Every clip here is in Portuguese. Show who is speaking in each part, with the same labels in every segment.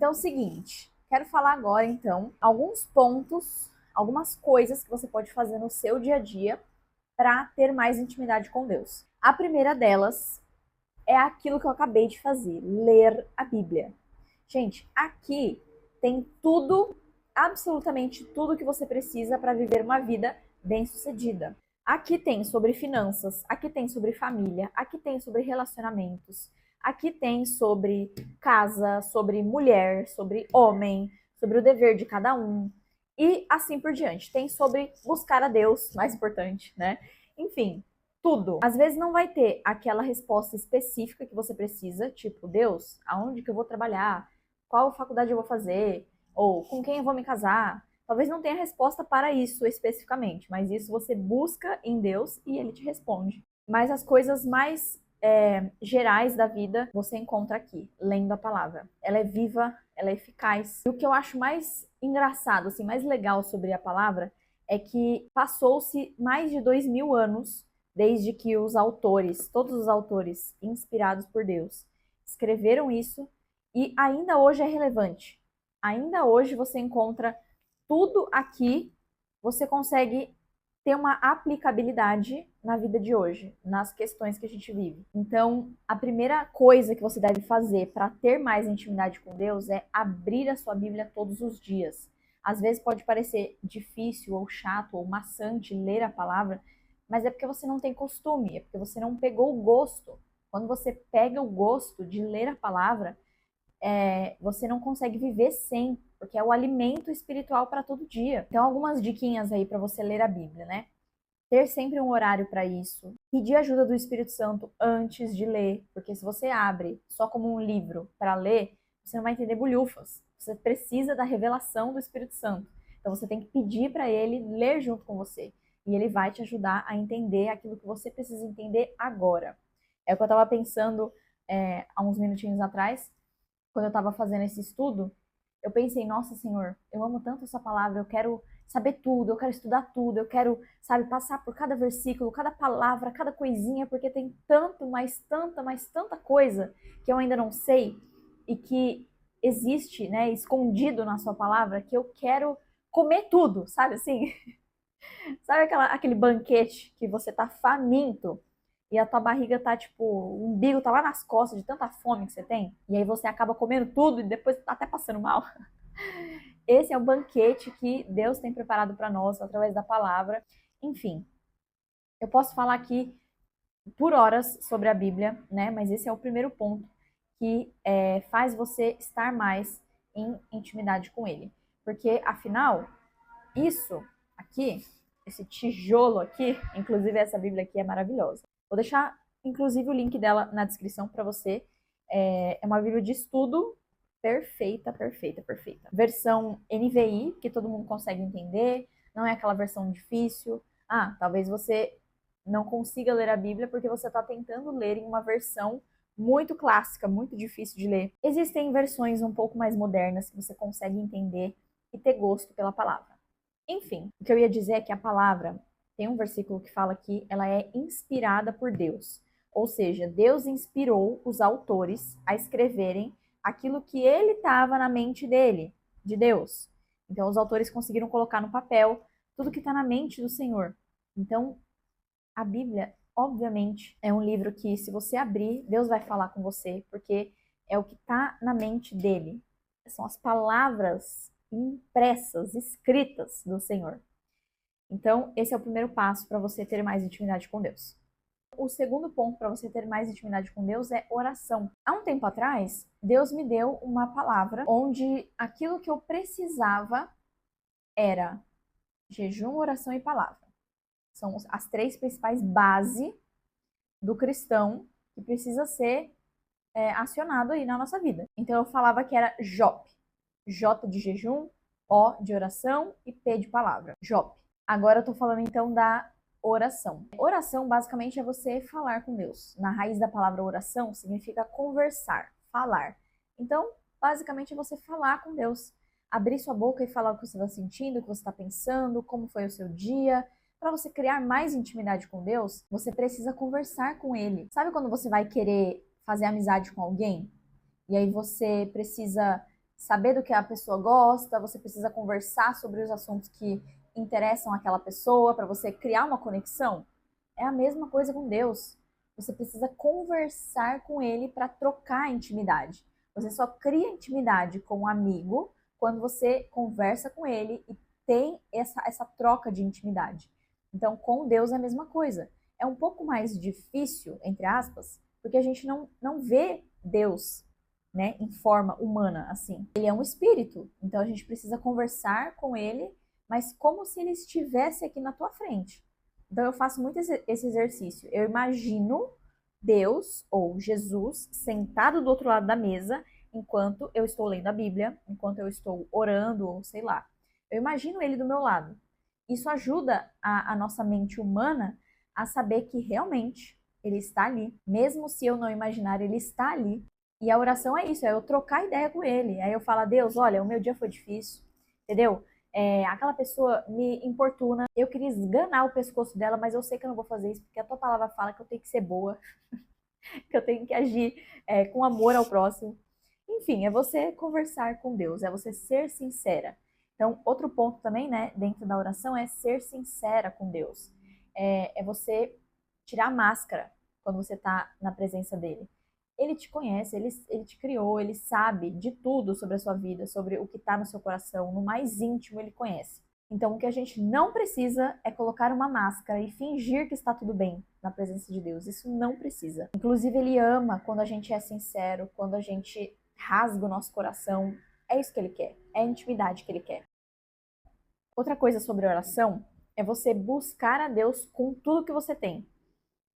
Speaker 1: Então é o seguinte, quero falar agora então alguns pontos, algumas coisas que você pode fazer no seu dia a dia para ter mais intimidade com Deus. A primeira delas é aquilo que eu acabei de fazer, ler a Bíblia. Gente, aqui tem tudo, absolutamente tudo que você precisa para viver uma vida bem-sucedida. Aqui tem sobre finanças, aqui tem sobre família, aqui tem sobre relacionamentos, aqui tem sobre casa, sobre mulher, sobre homem, sobre o dever de cada um e assim por diante. Tem sobre buscar a Deus, mais importante, né? Enfim, tudo. Às vezes não vai ter aquela resposta específica que você precisa, tipo, Deus, aonde que eu vou trabalhar? Qual faculdade eu vou fazer? Ou com quem eu vou me casar? Talvez não tenha resposta para isso especificamente, mas isso você busca em Deus e ele te responde. Mas as coisas mais gerais da vida você encontra aqui, lendo a palavra. Ela é viva, ela é eficaz. E o que eu acho mais engraçado, assim, mais legal sobre a palavra é que passou-se mais de 2000 anos desde que os autores, todos os autores inspirados por Deus, escreveram isso e ainda hoje é relevante. Ainda hoje você encontra tudo aqui, você consegue ter uma aplicabilidade na vida de hoje, nas questões que a gente vive. Então, a primeira coisa que você deve fazer para ter mais intimidade com Deus é abrir a sua Bíblia todos os dias. Às vezes pode parecer difícil ou chato ou maçante ler a palavra, mas é porque você não tem costume, é porque você não pegou o gosto. Quando você pega o gosto de ler a palavra, você não consegue viver sem, porque é o alimento espiritual para todo dia. Então, algumas diquinhas aí para você ler a Bíblia, né? Ter sempre um horário para isso. Pedir ajuda do Espírito Santo antes de ler, porque se você abre só como um livro para ler, você não vai entender bolhufas. Você precisa da revelação do Espírito Santo. Então você tem que pedir para ele ler junto com você. E ele vai te ajudar a entender aquilo que você precisa entender agora. É o que eu estava pensando há uns minutinhos atrás, quando eu estava fazendo esse estudo, eu pensei, nossa Senhor, eu amo tanto essa palavra, eu quero saber tudo, eu quero estudar tudo, eu quero, sabe, passar por cada versículo, cada palavra, cada coisinha, porque tem tanto, mais tanta coisa que eu ainda não sei e que existe, né, escondido na sua palavra, que eu quero comer tudo, sabe assim? Sabe aquele banquete que você tá faminto e a tua barriga tá tipo, o umbigo tá lá nas costas de tanta fome que você tem, e aí você acaba comendo tudo e depois tá até passando mal. Esse é o banquete que Deus tem preparado para nós através da palavra. Enfim, eu posso falar aqui por horas sobre a Bíblia, né? Mas esse é o primeiro ponto que faz você estar mais em intimidade com Ele. Porque, afinal, isso aqui, esse tijolo aqui, inclusive essa Bíblia aqui é maravilhosa. Vou deixar, inclusive, o link dela na descrição para você. É uma Bíblia de estudo perfeita, perfeita, perfeita. Versão NVI, que todo mundo consegue entender, não é aquela versão difícil. Ah, talvez você não consiga ler a Bíblia porque você está tentando ler em uma versão muito clássica, muito difícil de ler. Existem versões um pouco mais modernas que você consegue entender e ter gosto pela palavra. Enfim, o que eu ia dizer é que a palavra tem um versículo que fala que ela é inspirada por Deus. Ou seja, Deus inspirou os autores a escreverem aquilo que ele estava na mente dele, de Deus. Então, os autores conseguiram colocar no papel tudo que está na mente do Senhor. Então, a Bíblia, obviamente, é um livro que, se você abrir, Deus vai falar com você, porque é o que está na mente dele. São as palavras impressas, escritas do Senhor. Então, esse é o primeiro passo para você ter mais intimidade com Deus. O segundo ponto para você ter mais intimidade com Deus é oração. Há um tempo atrás, Deus me deu uma palavra onde aquilo que eu precisava era jejum, oração e palavra. São as três principais bases do cristão que precisa ser acionado aí na nossa vida. Então eu falava que era JOP. J de jejum, O de oração e P de palavra. JOP. Agora eu tô falando então da oração. Oração basicamente é você falar com Deus. Na raiz da palavra oração significa conversar, falar. Então, basicamente é você falar com Deus. Abrir sua boca e falar o que você está sentindo, o que você está pensando, como foi o seu dia. Para você criar mais intimidade com Deus, você precisa conversar com Ele. Sabe quando você vai querer fazer amizade com alguém? E aí você precisa saber do que a pessoa gosta, você precisa conversar sobre os assuntos que interessam aquela pessoa para você criar uma conexão. É a mesma coisa com Deus. Você precisa conversar com ele para trocar intimidade. Você só cria intimidade com um amigo quando você conversa com ele e tem essa troca de intimidade. Então, com Deus é a mesma coisa. É um pouco mais difícil, entre aspas, porque a gente não vê Deus, né, em forma humana, assim. Ele é um espírito, então a gente precisa conversar com ele, mas como se ele estivesse aqui na tua frente. Então eu faço muito esse exercício. Eu imagino Deus ou Jesus sentado do outro lado da mesa enquanto eu estou lendo a Bíblia, enquanto eu estou orando, ou sei lá. Eu imagino ele do meu lado. Isso ajuda a nossa mente humana a saber que realmente ele está ali. Mesmo se eu não imaginar, ele está ali. E a oração é isso, é eu trocar ideia com ele. Aí eu falo, Deus, olha, o meu dia foi difícil, entendeu? Aquela pessoa me importuna, eu queria esganar o pescoço dela, mas eu sei que eu não vou fazer isso, porque a tua palavra fala que eu tenho que ser boa, que eu tenho que agir com amor ao próximo. Enfim, é você conversar com Deus, é você ser sincera. Então, outro ponto também, né, dentro da oração é ser sincera com Deus. É você tirar a máscara quando você está na presença dele. Ele te conhece, ele te criou, ele sabe de tudo sobre a sua vida, sobre o que está no seu coração, no mais íntimo ele conhece. Então, o que a gente não precisa é colocar uma máscara e fingir que está tudo bem na presença de Deus. Isso não precisa. Inclusive, ele ama quando a gente é sincero, quando a gente rasga o nosso coração. É isso que ele quer. É a intimidade que ele quer. Outra coisa sobre oração é você buscar a Deus com tudo que você tem.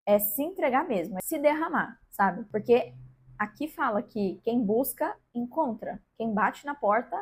Speaker 1: É se entregar mesmo, é se derramar, sabe? Porque aqui fala que quem busca, encontra. Quem bate na porta,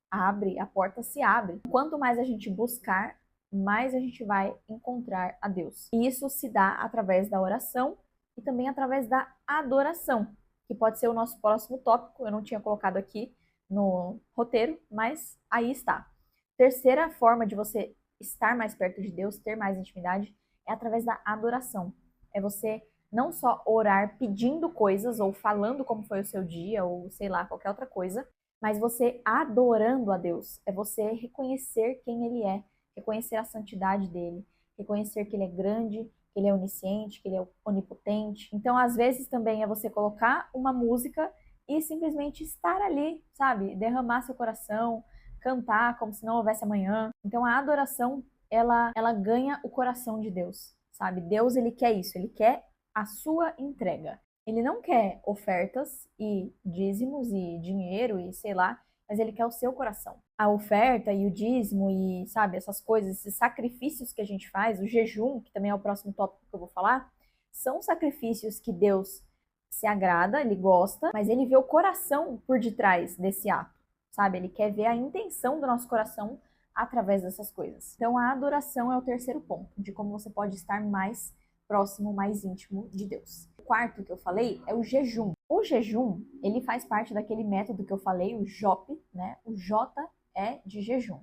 Speaker 1: abre, a porta se abre. Quanto mais a gente buscar, mais a gente vai encontrar a Deus. E isso se dá através da oração e também através da adoração, que pode ser o nosso próximo tópico. Eu não tinha colocado aqui no roteiro, mas aí está. Terceira forma de você estar mais perto de Deus, ter mais intimidade, é através da adoração. É você não só orar pedindo coisas ou falando como foi o seu dia ou sei lá, qualquer outra coisa, mas você adorando a Deus. É você reconhecer quem ele é, reconhecer a santidade dele, reconhecer que ele é grande, que ele é onisciente, que ele é onipotente. Então, às vezes também é você colocar uma música e simplesmente estar ali, sabe? Derramar seu coração, cantar como se não houvesse amanhã. Então, a adoração, ela ganha o coração de Deus, sabe? Deus, ele quer isso, ele quer a sua entrega. Ele não quer ofertas e dízimos e dinheiro e sei lá, mas ele quer o seu coração. A oferta e o dízimo e, sabe, essas coisas, esses sacrifícios que a gente faz, o jejum, que também é o próximo tópico que eu vou falar, são sacrifícios que Deus se agrada, ele gosta, mas ele vê o coração por detrás desse ato, sabe? Ele quer ver a intenção do nosso coração através dessas coisas. Então, a adoração é o terceiro ponto de como você pode estar mais próximo, mais íntimo de Deus. O quarto que eu falei é o jejum. O jejum, ele faz parte daquele método que eu falei, o JOP, né? O J é de jejum.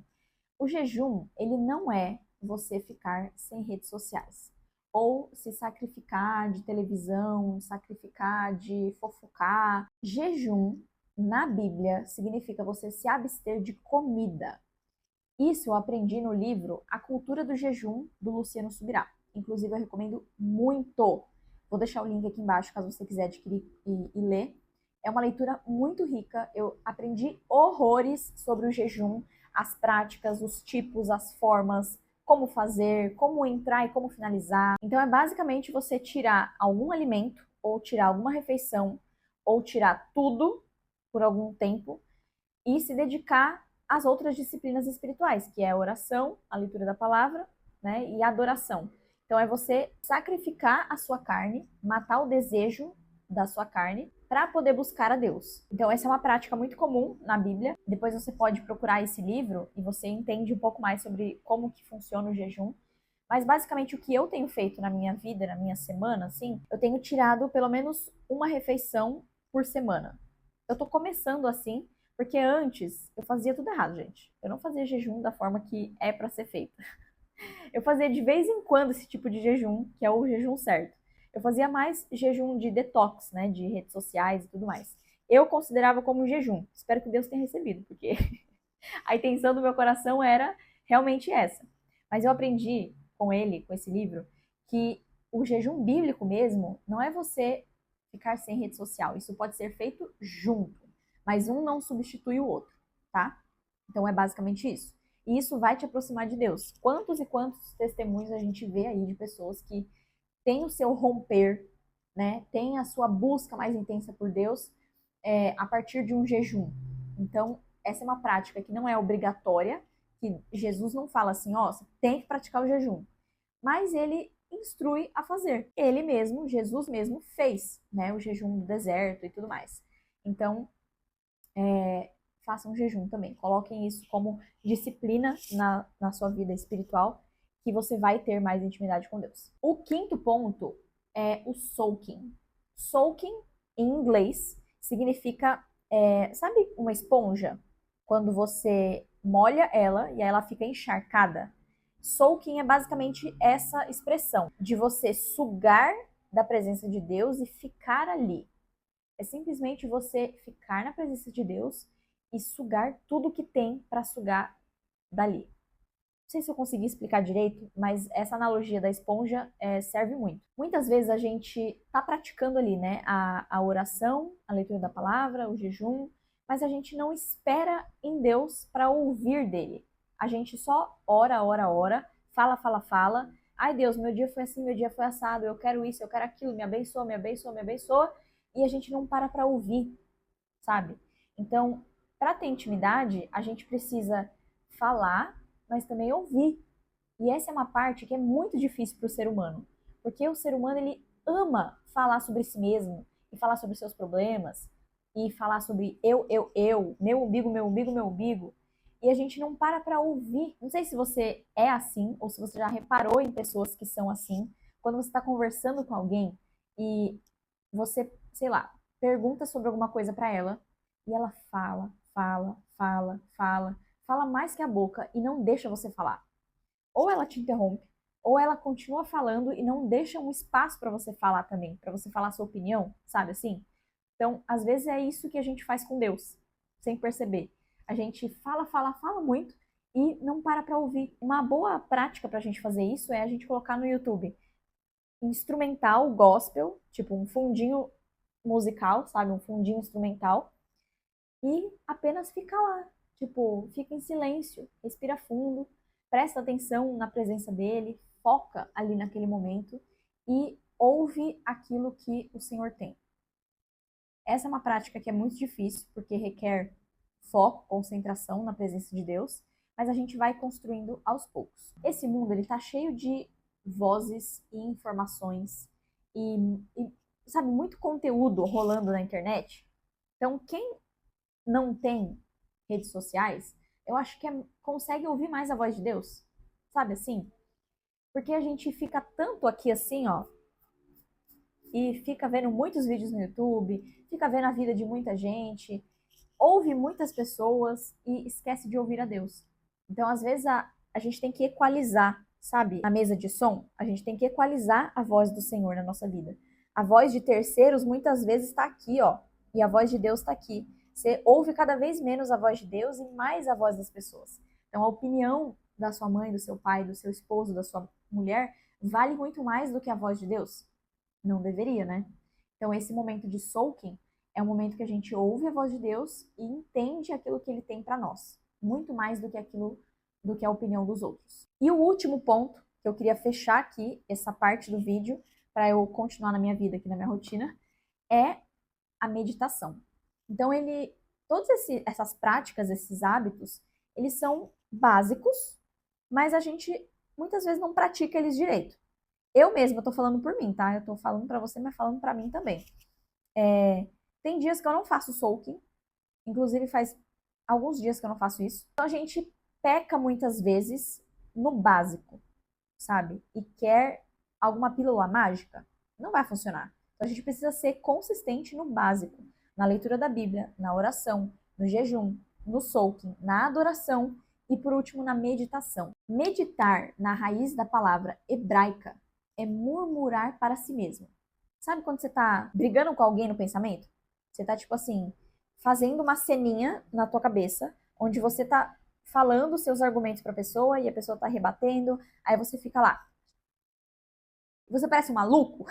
Speaker 1: O jejum, ele não é você ficar sem redes sociais ou se sacrificar de televisão, sacrificar de fofocar. Jejum, na Bíblia, significa você se abster de comida. Isso eu aprendi no livro A Cultura do Jejum, do Luciano Subirá. Inclusive, eu recomendo muito. Vou deixar o link aqui embaixo, caso você quiser adquirir e ler. É uma leitura muito rica. Eu aprendi horrores sobre o jejum, as práticas, os tipos, as formas, como fazer, como entrar e como finalizar. Então, é basicamente você tirar algum alimento, ou tirar alguma refeição, ou tirar tudo por algum tempo e se dedicar às outras disciplinas espirituais, que é a oração, a leitura da palavra, né, e a adoração. Então é você sacrificar a sua carne, matar o desejo da sua carne para poder buscar a Deus. Então essa é uma prática muito comum na Bíblia. Depois você pode procurar esse livro e você entende um pouco mais sobre como que funciona o jejum. Mas basicamente o que eu tenho feito na minha vida, na minha semana, assim, eu tenho tirado pelo menos uma refeição por semana. Eu tô começando assim, porque antes eu fazia tudo errado, gente. Eu não fazia jejum da forma que é para ser feita. Eu fazia de vez em quando esse tipo de jejum, que é o jejum certo. Eu fazia mais jejum de detox, né, de redes sociais e tudo mais. eu considerava como um jejum. Espero que Deus tenha recebido, porque a intenção do meu coração era realmente essa. Mas eu aprendi com ele, com esse livro, que o jejum bíblico mesmo não é você ficar sem rede social. Isso pode ser feito junto, mas um não substitui o outro, tá? Então é basicamente isso. E isso vai te aproximar de Deus. Quantos e quantos testemunhos a gente vê aí de pessoas que têm o seu romper, né? Tem a sua busca mais intensa por Deus a partir de um jejum. Então, essa é uma prática que não é obrigatória, que Jesus não fala assim, ó, você tem que praticar o jejum. Mas ele instrui a fazer. Ele mesmo, Jesus mesmo, fez, né? O jejum do deserto e tudo mais. Então, façam um jejum também. Coloquem isso como disciplina na sua vida espiritual, que você vai ter mais intimidade com Deus. O quinto ponto é o soaking. Soaking, em inglês, significa, sabe uma esponja? Quando você molha ela e aí ela fica encharcada. Soaking é basicamente essa expressão, de você sugar da presença de Deus e ficar ali. É simplesmente você ficar na presença de Deus e sugar tudo que tem para sugar dali. Não sei se eu consegui explicar direito, mas essa analogia da esponja serve muito. Muitas vezes a gente está praticando ali, né, a oração, a leitura da palavra, o jejum, mas a gente não espera em Deus para ouvir dele. A gente só ora, ora, ora, fala, fala, fala. Ai Deus, meu dia foi assim, meu dia foi assado, eu quero isso, eu quero aquilo, me abençoa, me abençoa, me abençoa. E a gente não para ouvir, sabe? Então, para ter intimidade, a gente precisa falar, mas também ouvir. E essa é uma parte que é muito difícil para o ser humano, porque o ser humano ele ama falar sobre si mesmo e falar sobre seus problemas e falar sobre eu, meu umbigo, meu umbigo, meu umbigo. E a gente não para ouvir. Não sei se você é assim ou se você já reparou em pessoas que são assim. Quando você está conversando com alguém e você, sei lá, pergunta sobre alguma coisa para ela e ela fala, fala, fala, fala, fala mais que a boca e não deixa você falar. Ou ela te interrompe, ou ela continua falando e não deixa um espaço para você falar também, para você falar a sua opinião, sabe assim? Então, às vezes é isso que a gente faz com Deus, sem perceber. A gente fala, fala, fala muito e não para ouvir. Uma boa prática para a gente fazer isso é a gente colocar no YouTube instrumental gospel, tipo um fundinho musical, sabe? Um fundinho instrumental. E apenas fica lá. Tipo, fica em silêncio, respira fundo, presta atenção na presença dele, foca ali naquele momento e ouve aquilo que o Senhor tem. Essa é uma prática que é muito difícil, porque requer foco, concentração na presença de Deus, mas a gente vai construindo aos poucos. Esse mundo ele tá cheio de vozes e informações e sabe, muito conteúdo rolando na internet. Então, quem não tem redes sociais, eu acho que consegue ouvir mais a voz de Deus, sabe assim? Porque a gente fica tanto aqui assim, ó, e fica vendo muitos vídeos no YouTube, fica vendo a vida de muita gente, ouve muitas pessoas e esquece de ouvir a Deus. Então, às vezes, a gente tem que equalizar, sabe? Na mesa de som, a gente tem que equalizar a voz do Senhor na nossa vida. A voz de terceiros muitas vezes está aqui, ó, e a voz de Deus está aqui. Você ouve cada vez menos a voz de Deus e mais a voz das pessoas. Então, a opinião da sua mãe, do seu pai, do seu esposo, da sua mulher, vale muito mais do que a voz de Deus? Não deveria, né? Então, esse momento de soaking é um momento que a gente ouve a voz de Deus e entende aquilo que ele tem para nós, muito mais do que aquilo, do que a opinião dos outros. E o último ponto que eu queria fechar aqui essa parte do vídeo para eu continuar na minha vida aqui na minha rotina é a meditação. Então todas essas práticas, esses hábitos, eles são básicos, mas a gente muitas vezes não pratica eles direito. Eu mesma tô falando por mim, tá? Eu tô falando para você, mas falando para mim também. Tem dias que eu não faço soaking, inclusive faz alguns dias que eu não faço isso. Então a gente peca muitas vezes no básico, sabe? E quer alguma pílula mágica, não vai funcionar. Então a gente precisa ser consistente no básico, na leitura da Bíblia, na oração, no jejum, no soaking, na adoração e por último na meditação. Meditar na raiz da palavra hebraica é murmurar para si mesmo. Sabe quando você está brigando com alguém no pensamento? Você tá, tipo assim, fazendo uma ceninha na tua cabeça, onde você tá falando os seus argumentos pra pessoa e a pessoa tá rebatendo, aí você fica lá. Você parece um maluco?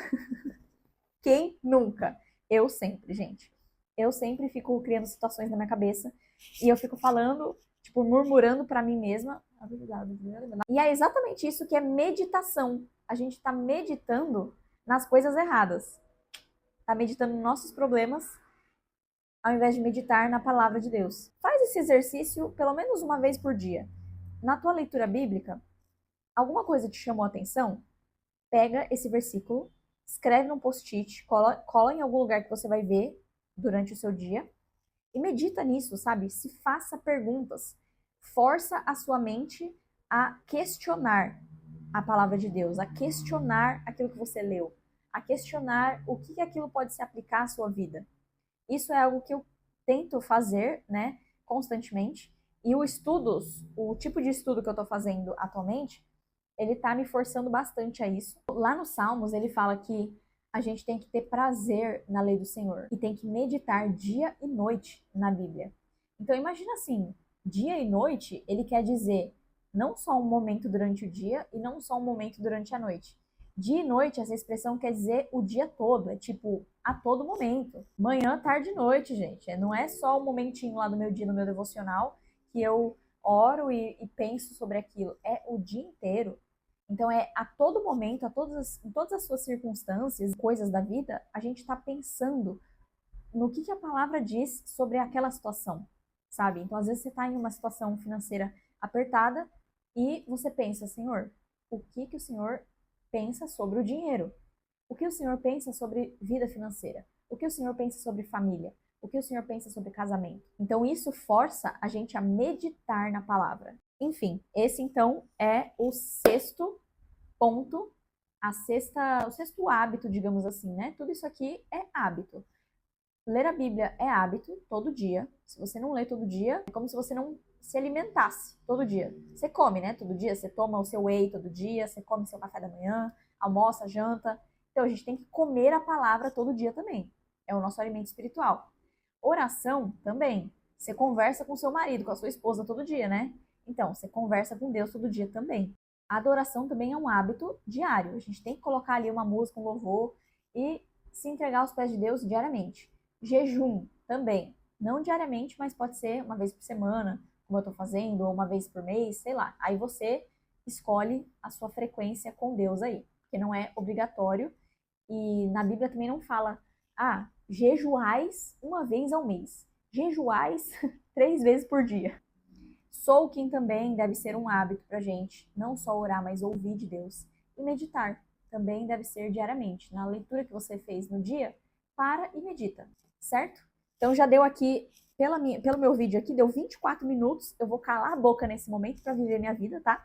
Speaker 1: Quem nunca? Eu sempre, gente. Eu sempre fico criando situações na minha cabeça e eu fico falando, tipo, murmurando pra mim mesma. E é exatamente isso que é meditação. A gente tá meditando nas coisas erradas. Tá meditando nos nossos problemas ao invés de meditar na palavra de Deus. Faz esse exercício pelo menos uma vez por dia. Na tua leitura bíblica, alguma coisa te chamou a atenção? Pega esse versículo, escreve num post-it, cola em algum lugar que você vai ver durante o seu dia e medita nisso, sabe? Se faça perguntas. Força a sua mente a questionar a palavra de Deus, a questionar aquilo que você leu, a questionar o que aquilo pode se aplicar à sua vida. Isso é algo que eu tento fazer, né, constantemente. E o tipo de estudo que eu estou fazendo atualmente, ele tá me forçando bastante a isso. Lá no Salmos, ele fala que a gente tem que ter prazer na lei do Senhor e tem que meditar dia e noite na Bíblia. Então imagina assim, dia e noite, ele quer dizer não só um momento durante o dia e não só um momento durante a noite. Dia e noite, essa expressão quer dizer o dia todo, é tipo a todo momento. Manhã, tarde e noite, gente. Não é só um momentinho lá do meu dia, no meu devocional, que eu oro e penso sobre aquilo. É o dia inteiro. Então é a todo momento, em todas as suas circunstâncias, coisas da vida, a gente está pensando no que a palavra diz sobre aquela situação, sabe? Então às vezes você está em uma situação financeira apertada e você pensa, Senhor, o que o Senhor pensa sobre o dinheiro? O que o Senhor pensa sobre vida financeira? O que o Senhor pensa sobre família? O que o Senhor pensa sobre casamento? Então isso força a gente a meditar na palavra. Enfim, esse então é o sexto ponto, o sexto hábito, digamos assim, né? Tudo isso aqui é hábito. Ler a Bíblia é hábito todo dia. Se você não lê todo dia, é como se você não se alimentasse todo dia. Você come, né? Todo dia, você toma o seu whey todo dia, você come seu café da manhã, almoça, janta. Então a gente tem que comer a palavra todo dia também. É o nosso alimento espiritual. Oração também. Você conversa com seu marido, com a sua esposa todo dia, né? Então, você conversa com Deus todo dia também. A adoração também é um hábito diário. A gente tem que colocar ali uma música, um louvor e se entregar aos pés de Deus diariamente. Jejum também. Não diariamente, mas pode ser uma vez por semana, como eu estou fazendo, ou uma vez por mês, sei lá. Aí você escolhe a sua frequência com Deus aí, porque não é obrigatório. E na Bíblia também não fala, jejuais uma vez ao mês. Jejuais 3 vezes por dia. Soaking também deve ser um hábito para gente, não só orar, mas ouvir de Deus. E meditar também deve ser diariamente. Na leitura que você fez no dia, para e medita, certo? Então já deu aqui, pelo meu vídeo aqui, deu 24 minutos. Eu vou calar a boca nesse momento para viver minha vida, tá?